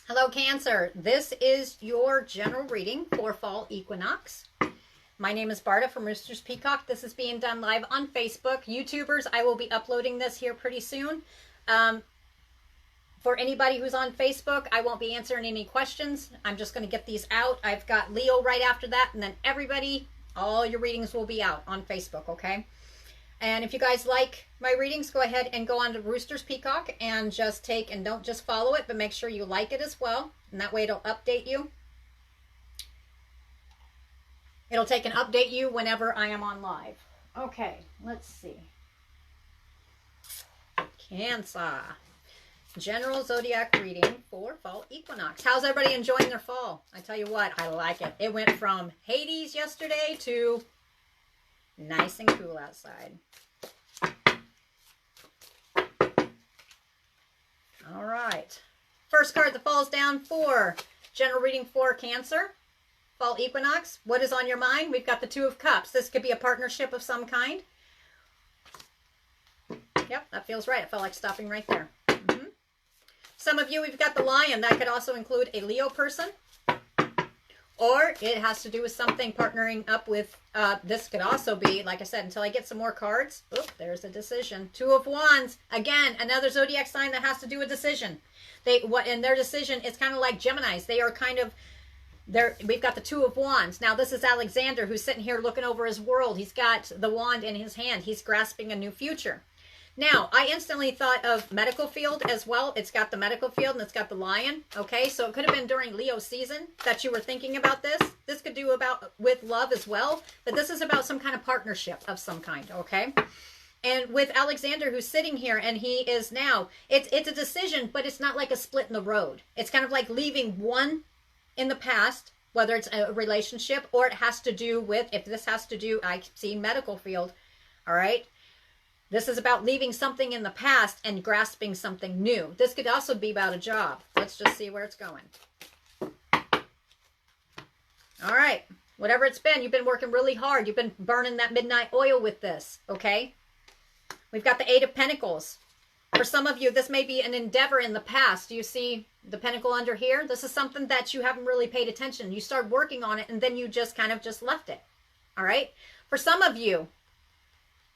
Hello, Cancer. This is your general reading for fall equinox. My name is Barda from Roosters Peacock. This is being done live on Facebook. YouTubers, I will be uploading this here pretty soon. For anybody who's on Facebook, I won't be answering any questions. I'm just going to get these out. I've got Leo right after that, and then everybody, all your readings will be out on Facebook, okay? And if you guys like my readings, go ahead and go on to Roosters Peacock and just take, and don't just follow it, but make sure you like it as well. And that way it'll update you. It'll take and update you whenever I am on live. Okay, let's see. Cancer. General zodiac reading for fall equinox. How's everybody enjoying their fall? I tell you what, I like it. It went from Hades yesterday to nice and cool outside. All right. First card that falls down for general reading for Cancer, fall equinox. What is on your mind? We've got the Two of Cups. This could be a partnership of some kind. Yep, that feels right. It felt like stopping right there. Some of you, we've got the Lion. That could also include a Leo person. Or it has to do with something partnering up with, this could also be, like I said, until I get some more cards. Oop, there's a decision. Two of Wands. Again, another zodiac sign that has to do with decision. And their decision is kind of like Geminis. They are kind of, we've got the Two of Wands. Now, this is Alexander who's sitting here looking over his world. He's got the wand in his hand. He's grasping a new future. Now, I instantly thought of medical field as well. It's got the medical field and it's got the Lion. Okay, so it could have been during Leo season that you were thinking about this. This could do about with love as well, but this is about some kind of partnership of some kind, okay? And with Alexander who's sitting here, and he is now, it's a decision, but it's not like a split in the road. It's kind of like leaving one in the past, whether it's a relationship or it has to do with, if this has to do, I see medical field, all right? This is about leaving something in the past and grasping something new. This could also be about a job. Let's just see where it's going. All right. Whatever it's been, you've been working really hard. You've been burning that midnight oil with this, okay? We've got the Eight of Pentacles. For some of you, this may be an endeavor in the past. Do you see the pentacle under here? This is something that you haven't really paid attention. You started working on it, and then you just kind of just left it, all right? For some of you,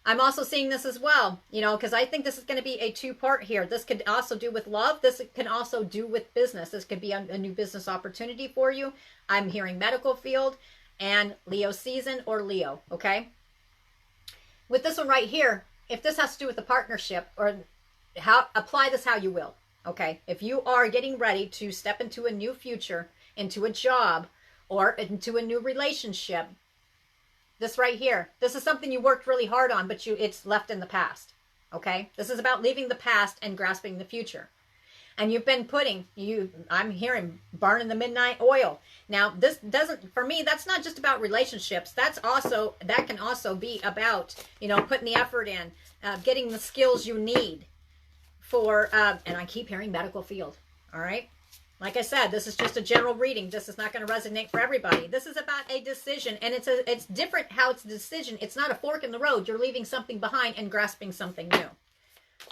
I'm also seeing this as well, you know, because I think this is going to be a two-part here. This could also do with love. This can also do with business. This could be a new business opportunity for you. I'm hearing medical field and Leo season or Leo, okay? With this one right here, if this has to do with a partnership or apply this how you will, okay? If you are getting ready to step into a new future, into a job, or into a new relationship, this right here, this is something you worked really hard on, but it's left in the past, okay? This is about leaving the past and grasping the future. And you've been I'm hearing burning the midnight oil. Now, this doesn't, for me, that's not just about relationships. That can also be about, you know, putting the effort in, getting the skills you need for, and I keep hearing medical field, all right? Like I said, this is just a general reading. This is not going to resonate for everybody. This is about a decision, and it's different how it's a decision. It's not a fork in the road. You're leaving something behind and grasping something new.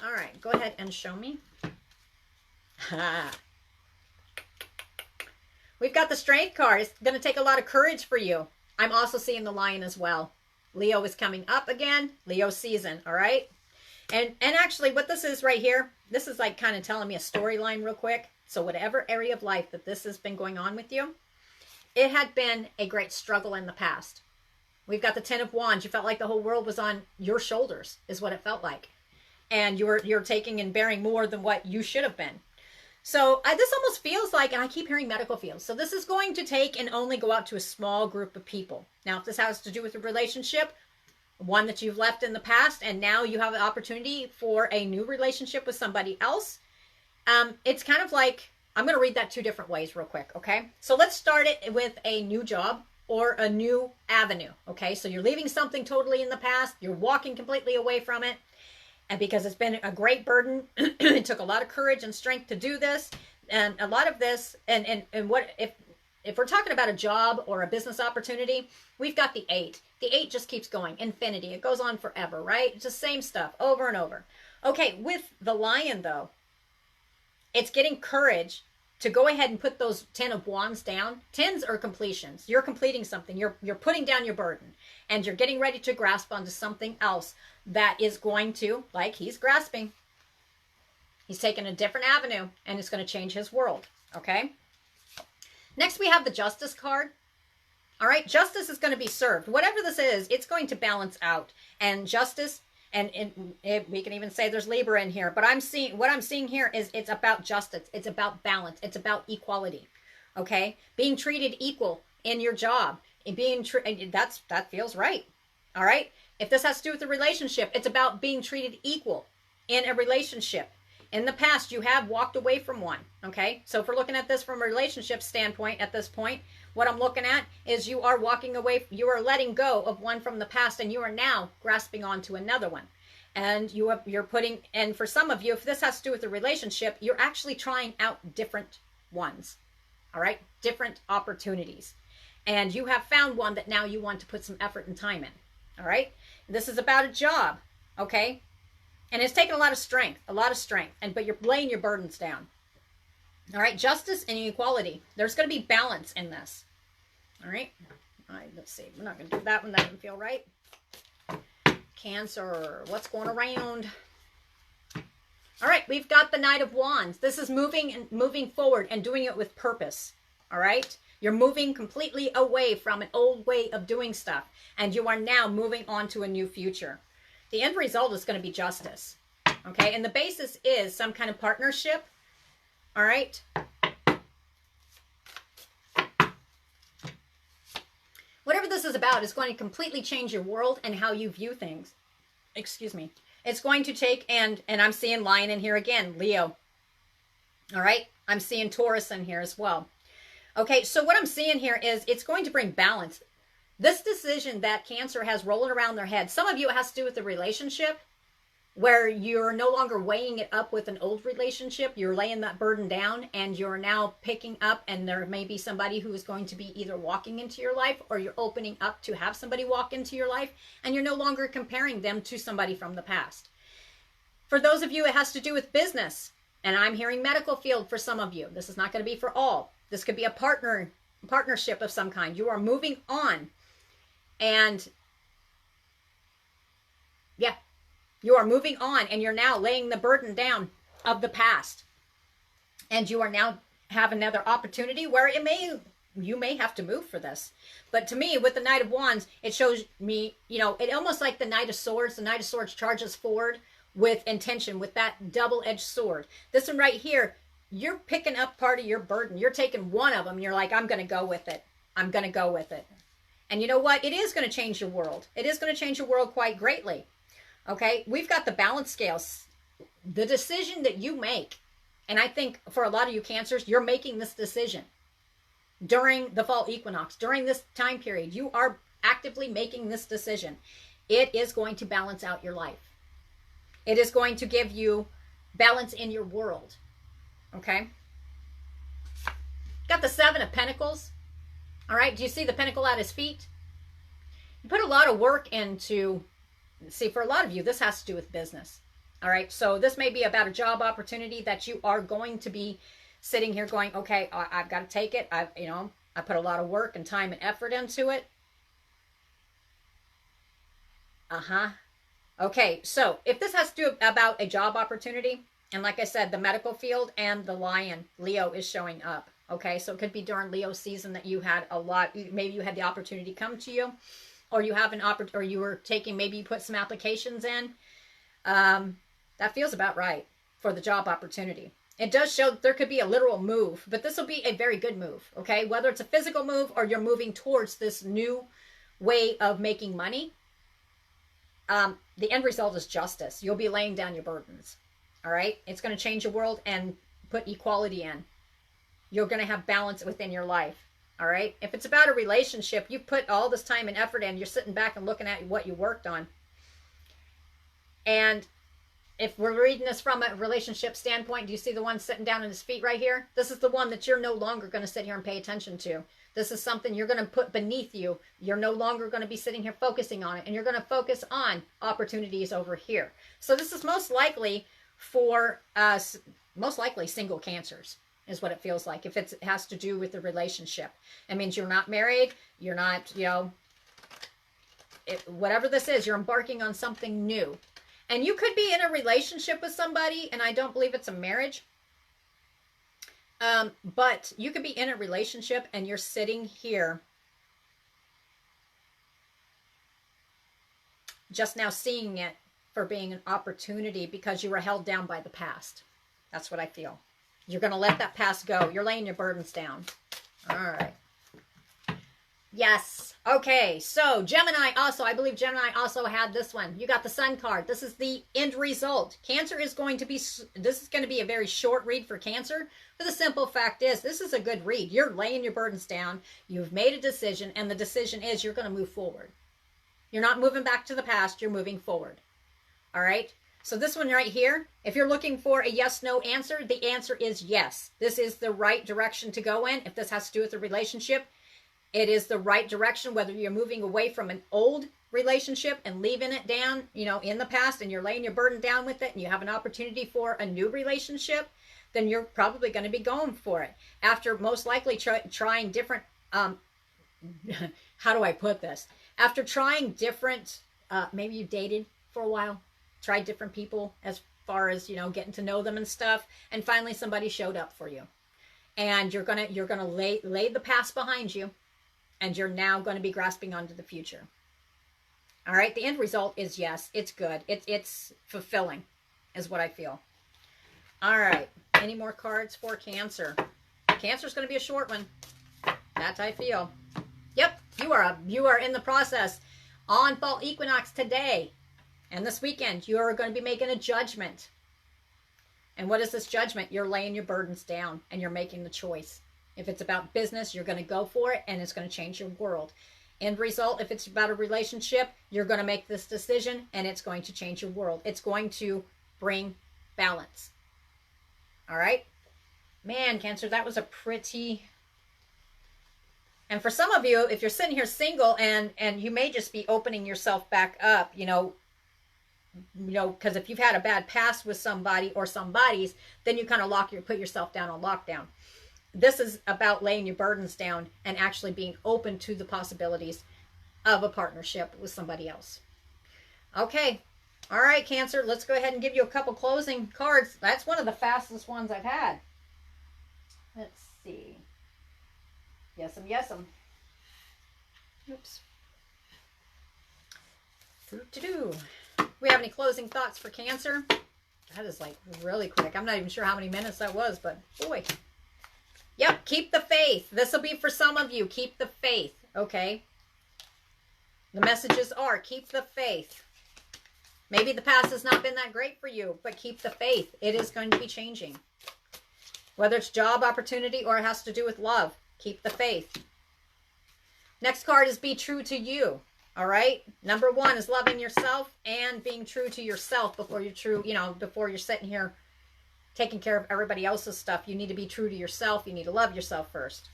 All right, go ahead and show me. We've got the Strength card. It's going to take a lot of courage for you. I'm also seeing the Lion as well. Leo is coming up again. Leo season, all right? And actually, what this is right here, this is like kind of telling me a storyline real quick. So whatever area of life that this has been going on with you, it had been a great struggle in the past. We've got the Ten of Wands. You felt like the whole world was on your shoulders, is what it felt like. And you're taking and bearing more than what you should have been. So this almost feels like, and I keep hearing medical fields, so this is going to take and only go out to a small group of people. Now, if this has to do with a relationship, one that you've left in the past, and now you have an opportunity for a new relationship with somebody else, it's kind of like, I'm going to read that two different ways real quick, okay? So let's start it with a new job or a new avenue, okay? So you're leaving something totally in the past. You're walking completely away from it. And because it's been a great burden, it took a lot of courage and strength to do this. And a lot of this, and what if we're talking about a job or a business opportunity, we've got the 8. The 8 just keeps going, infinity. It goes on forever, right? It's the same stuff over and over. Okay, with the Lion, though, it's getting courage to go ahead and put those 10 of wands down. 10s are completions. You're completing something. You're putting down your burden, and you're getting ready to grasp onto something else that is going to, like he's grasping. He's taking a different avenue, and it's going to change his world. Okay. Next, we have the Justice card. All right. Justice is going to be served. Whatever this is, it's going to balance out. And justice, and we can even say there's Libra in here, but what I'm seeing here is it's about justice. It's about balance. It's about equality. Okay. Being treated equal in your job, and that feels right. All right. If this has to do with a relationship, it's about being treated equal in a relationship. In the past, you have walked away from one, okay? So if we're looking at this from a relationship standpoint at this point, what I'm looking at is you are walking away, you are letting go of one from the past, and you are now grasping onto another one. And you're putting, and for some of you, if this has to do with a relationship, you're actually trying out different ones, all right? Different opportunities. And you have found one that now you want to put some effort and time in, all right? This is about a job, okay? And it's taken a lot of strength, but you're laying your burdens down. All right, justice and equality. There's going to be balance in this. All right, let's see. We're not going to do that one. That doesn't feel right. Cancer, what's going around? All right, we've got the Knight of Wands. This is moving forward and doing it with purpose. All right, you're moving completely away from an old way of doing stuff, and you are now moving on to a new future. The end result is going to be justice, okay? And the basis is some kind of partnership, all right? Whatever this is about is going to completely change your world and how you view things. Excuse me. It's going to take, and I'm seeing Lion in here again, Leo, all right? I'm seeing Taurus in here as well. Okay, so what I'm seeing here is it's going to bring balance. This decision that Cancer has rolling around their head, some of you it has to do with the relationship where you're no longer weighing it up with an old relationship. You're laying that burden down, and you're now picking up, and there may be somebody who is going to be either walking into your life, or you're opening up to have somebody walk into your life, and you're no longer comparing them to somebody from the past. For those of you, it has to do with business, and I'm hearing medical field for some of you. This is not going to be for all. This could be a partnership of some kind. You are moving on. And yeah, you are moving on, and you're now laying the burden down of the past. And you are now have another opportunity where you may have to move for this. But to me, with the Knight of Wands, it shows me, it almost like the Knight of Swords. The Knight of Swords charges forward with intention, with that double-edged sword. This one right here, you're picking up part of your burden. You're taking one of them. You're like, I'm going to go with it. I'm going to go with it. And you know what? It is going to change your world. It is going to change your world quite greatly. Okay? We've got the balance scales. The decision that you make, and I think for a lot of you Cancers, you're making this decision during the fall equinox, during this time period. You are actively making this decision. It is going to balance out your life. It is going to give you balance in your world. Okay? Got the Seven of Pentacles. All right, do you see the pentacle at his feet? You put a lot of work into, see, for a lot of you, this has to do with business. All right, so this may be about a job opportunity that you are going to be sitting here going, okay, I've got to take it. I put a lot of work and time and effort into it. Okay, so if this has to do about a job opportunity, and like I said, the medical field and the Lion, Leo, is showing up. Okay, so it could be during Leo season that you had a lot, maybe you had the opportunity come to you, or you have or you were taking, maybe you put some applications in. That feels about right for the job opportunity. It does show that there could be a literal move, but this will be a very good move, okay? Whether it's a physical move or you're moving towards this new way of making money, the end result is justice. You'll be laying down your burdens, all right? It's going to change your world and put equality in. You're going to have balance within your life, all right? If it's about a relationship, you put all this time and effort in, you're sitting back and looking at what you worked on. And if we're reading this from a relationship standpoint, do you see the one sitting down on his feet right here? This is the one that you're no longer going to sit here and pay attention to. This is something you're going to put beneath you. You're no longer going to be sitting here focusing on it, and you're going to focus on opportunities over here. So this is most likely for single Cancers. is what it feels like. If it has to do with the relationship, it means you're not married. You're not, you know, whatever this is, you're embarking on something new. And you could be in a relationship with somebody, and I don't believe it's a marriage. But you could be in a relationship and you're sitting here just now seeing it for being an opportunity because you were held down by the past. That's what I feel. You're going to let that past go. You're laying your burdens down. All right. Yes. Okay. So Gemini also, I believe Gemini also had this one. You got the Sun card. This is the end result. Cancer is going to be, this is going to be a very short read for Cancer. But the simple fact is, this is a good read. You're laying your burdens down. You've made a decision, and the decision is you're going to move forward. You're not moving back to the past. You're moving forward. All right. So this one right here, if you're looking for a yes/no answer, the answer is yes. This is the right direction to go in. If this has to do with a relationship, it is the right direction, whether you're moving away from an old relationship and leaving it down, you know, in the past, and you're laying your burden down with it, and you have an opportunity for a new relationship, then you're probably going to be going for it. After most likely trying different, how do I put this? After trying different, maybe you dated for a while, tried different people as far as, you know, getting to know them and stuff, and finally somebody showed up for you. And you're gonna lay the past behind you, and you're now going to be grasping onto the future. All right, the end result is yes, it's good. It's fulfilling, is what I feel. All right, any more cards for Cancer? Cancer's going to be a short one. That I feel. Yep, you are in the process on fall equinox today. And this weekend, you are going to be making a judgment. And what is this judgment? You're laying your burdens down and you're making the choice. If it's about business, you're going to go for it, and it's going to change your world. End result, if it's about a relationship, you're going to make this decision, and it's going to change your world. It's going to bring balance. All right? Man, Cancer, that was a pretty... And for some of you, if you're sitting here single and you may just be opening yourself back up, you know, because if you've had a bad past with somebody or somebody's, then you kind of put yourself down on lockdown. This is about laying your burdens down and actually being open to the possibilities of a partnership with somebody else. Okay. All right, Cancer, let's go ahead and give you a couple closing cards. That's one of the fastest ones I've had. Let's see. Yes'm. Oops. Do. We have any closing thoughts for Cancer? That is like really quick. I'm not even sure how many minutes that was, but boy. Yep, keep the faith. This will be for some of you. Keep the faith, okay? The messages are keep the faith. Maybe the past has not been that great for you, but keep the faith. It is going to be changing. Whether it's job opportunity or it has to do with love, keep the faith. Next card is be true to you, all right? Number one is loving yourself and being true to yourself before you're sitting here taking care of everybody else's stuff. You need to be true to yourself. You need to love yourself first.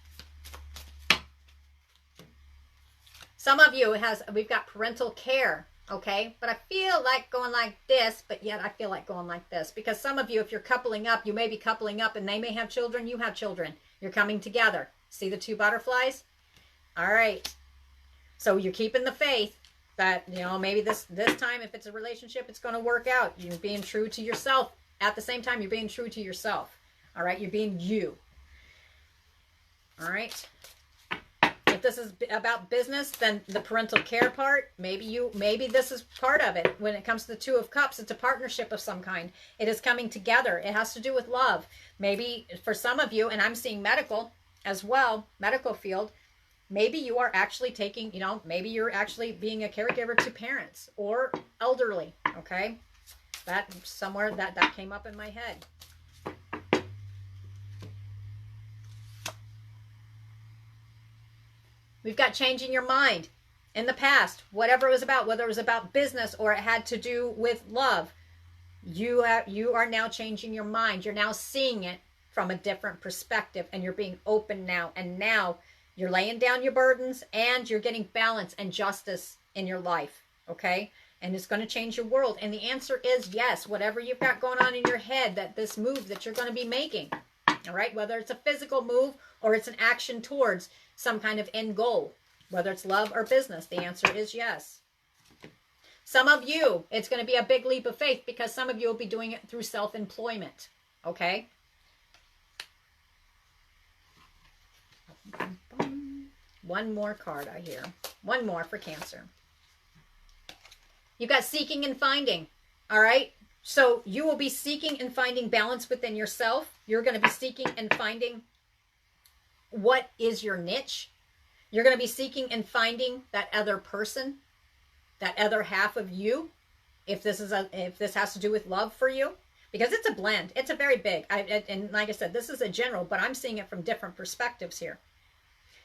Some of you we've got parental care, okay? But I feel like going like this, but yet I feel like going like this. Because some of you, if you're coupling up, you may be coupling up and they may have children, you have children. You're coming together. See the two butterflies? All right. So you're keeping the faith that, you know, maybe this time, if it's a relationship, it's going to work out. You're being true to yourself. At the same time, you're being true to yourself. All right? You're being you. All right? If this is about business, then the parental care part, maybe this is part of it. When it comes to the Two of Cups, it's a partnership of some kind. It is coming together. It has to do with love. Maybe for some of you, and I'm seeing medical as well, medical field, maybe you are actually taking, maybe you're actually being a caregiver to parents or elderly, okay? That somewhere that came up in my head. We've got changing your mind in the past, whatever it was about, whether it was about business or it had to do with love. You are now changing your mind. You're now seeing it from a different perspective, and you're being open now. And now you're laying down your burdens and you're getting balance and justice in your life, okay? And it's going to change your world. And the answer is yes. Whatever you've got going on in your head, that this move that you're going to be making, All right, whether it's a physical move or it's an action towards some kind of end goal, whether it's love or business, the answer is yes. Some of you, it's going to be a big leap of faith because some of you will be doing it through self-employment, okay? One more card I hear. One more for Cancer. You got seeking and finding, all right? So you will be seeking and finding balance within yourself. You're going to be seeking and finding what is your niche. You're going to be seeking and finding that other person, that other half of you, if this has to do with love for you, because it's a blend. It's a very big, and like I said, this is a general, but I'm seeing it from different perspectives here.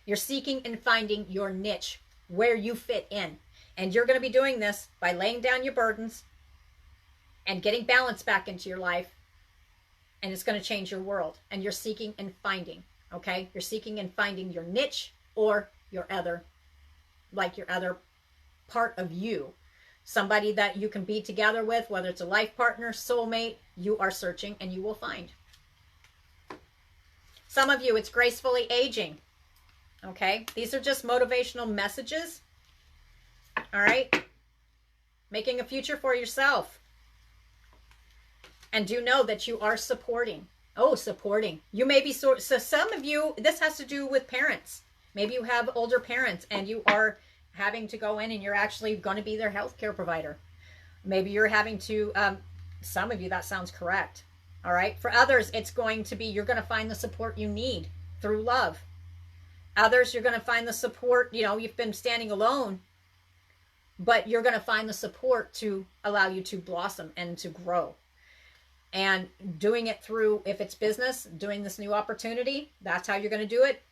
You're seeking and finding your niche, where you fit in. And you're going to be doing this by laying down your burdens and getting balance back into your life. And it's going to change your world. And you're seeking and finding, okay? You're seeking and finding your niche or your other, like your other part of you. Somebody that you can be together with, whether it's a life partner, soulmate, you are searching and you will find. Some of you, it's gracefully aging, okay? These are just motivational messages. All right, making a future for yourself. And do know that you are supporting. Oh, supporting. You may be, so some of you, this has to do with parents. Maybe you have older parents and you are having to go in and you're actually going to be their healthcare provider. Maybe you're having to, some of you, that sounds correct. All right. For others, it's going to be, you're going to find the support you need through love. Others, you're going to find the support, you know, you've been standing alone, but you're going to find the support to allow you to blossom and to grow. And doing it through, if it's business, doing this new opportunity, that's how you're going to do it.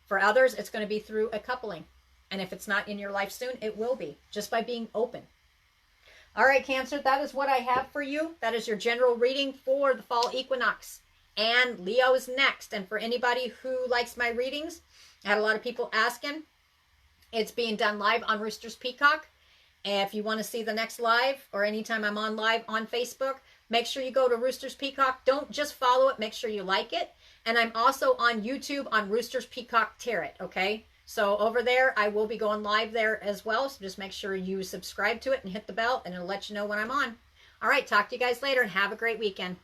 For others, it's going to be through a coupling. And if it's not in your life soon, it will be, just by being open. All right, Cancer, that is what I have for you. That is your general reading for the fall equinox. And Leo is next. And for anybody who likes my readings, I had a lot of people asking. It's being done live on Roosters Peacock. And if you want to see the next live or anytime I'm on live on Facebook, make sure you go to Roosters Peacock. Don't just follow it. Make sure you like it. And I'm also on YouTube on Roosters Peacock Tarot, okay? So over there, I will be going live there as well. So just make sure you subscribe to it and hit the bell, and it'll let you know when I'm on. All right, talk to you guys later, and have a great weekend.